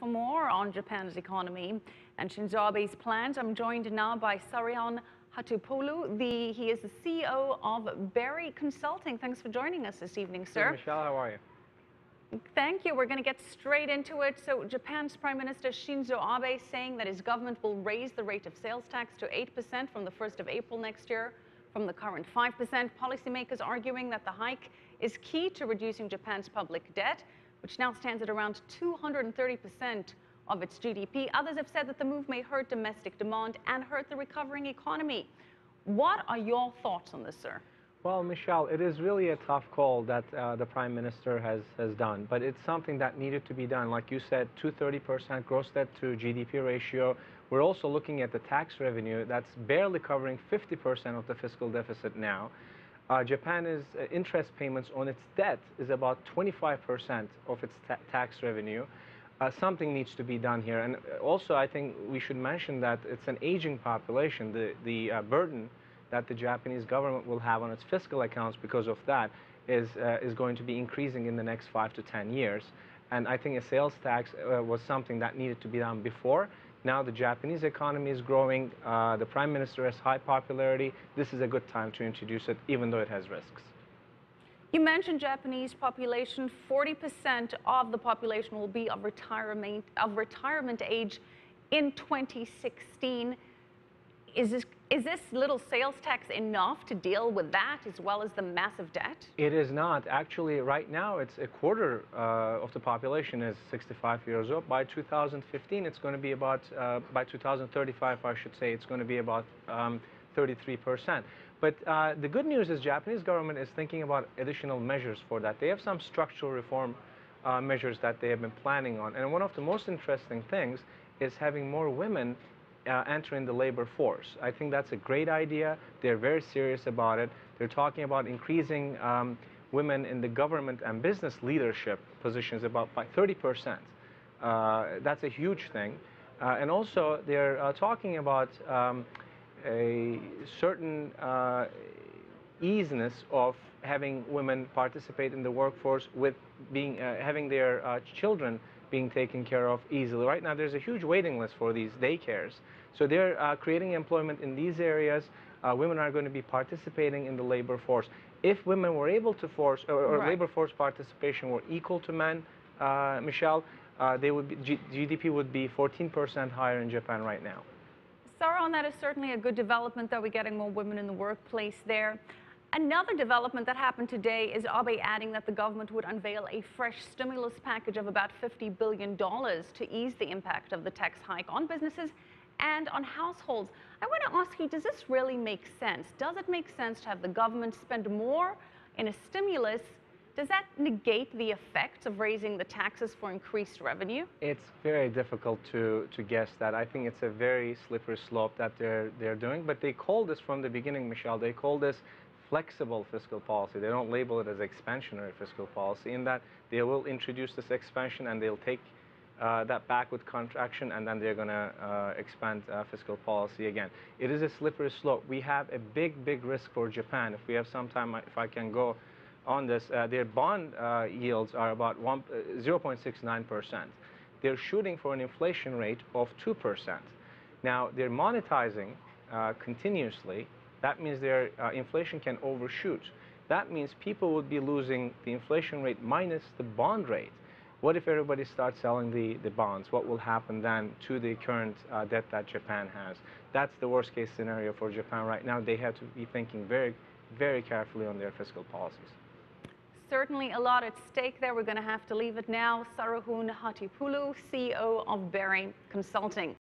for more on Japan's economy and Shinzo Abe's plans. I'm joined now by Saruhan Hatipoglu. He is the CEO of BERI Consulting. Thanks for joining us this evening, sir. Hey, Michelle, how are you? Thank you. We're going to get straight into it. So Japan's Prime Minister Shinzo Abe saying that his government will raise the rate of sales tax to 8% from the 1st of April next year, from the current 5%. Policymakers arguing that the hike is key to reducing Japan's public debt, which now stands at around 230% of its GDP. Others have said that the move may hurt domestic demand and hurt the recovering economy. What are your thoughts on this, sir? Well, Michelle, it is really a tough call that the Prime Minister has done, but it's something that needed to be done. Like you said, 230% gross debt to GDP ratio. We're also looking at the tax revenue that's barely covering 50% of the fiscal deficit now. Japan's interest payments on its debt is about 25% of its tax revenue. Something needs to be done here. And also, I think we should mention that it's an aging population. The burden that the Japanese government will have on its fiscal accounts because of that is going to be increasing in the next 5 to 10 years. And I think a sales tax was something that needed to be done before. Now the Japanese economy is growing. The Prime Minister has high popularity. This is a good time to introduce it, even though it has risks. You mentioned Japanese population. 40% of the population will be of retirement age in 2016. Is this little sales tax enough to deal with that as well as the massive debt? It is not. Actually, right now, it's a quarter of the population is 65 years old. By 2015, it's going to be about, by 2035, I should say, it's going to be about 33%. But the good news is Japanese government is thinking about additional measures for that. They have some structural reform measures that they have been planning on. And one of the most interesting things is having more women entering the labor force. I think that's a great idea. They're very serious about it. They're talking about increasing women in the government and business leadership positions about by 30%. That's a huge thing. And also, they're talking about a certain easiness of having women participate in the workforce with having their children being taken care of easily. Right now, there's a huge waiting list for these daycares. So they're creating employment in these areas. Women are going to be participating in the labor force. If women were able to force, or right. labor force participation were equal to men, Michelle, GDP would be 14% higher in Japan right now. Saruhan, that is certainly a good development that we're getting more women in the workplace there. Another development that happened today is Abe adding that the government would unveil a fresh stimulus package of about $50 billion to ease the impact of the tax hike on businesses and on households. I want to ask you, does this really make sense? Does it make sense to have the government spend more in a stimulus? Does that negate the effects of raising the taxes for increased revenue? It's very difficult to guess that. I think it's a very slippery slope that they're doing. But they called this from the beginning, Michelle. They called this flexible fiscal policy. They don't label it as expansionary fiscal policy, in that they will introduce this expansion and they'll take that back with contraction, and then they're going to expand fiscal policy again. It is a slippery slope. We have a big risk for Japan. If we have some time, if I can go on this, their bond yields are about 0.69%. They're shooting for an inflation rate of 2%. Now, they're monetizing continuously. That means their inflation can overshoot. That means people would be losing the inflation rate minus the bond rate. What if everybody starts selling the bonds? What will happen then to the current debt that Japan has? That's the worst case scenario for Japan right now. They have to be thinking very carefully on their fiscal policies. Certainly a lot at stake there. We're going to have to leave it now. Saruhan Hatipoglu, CEO of BERI Consulting.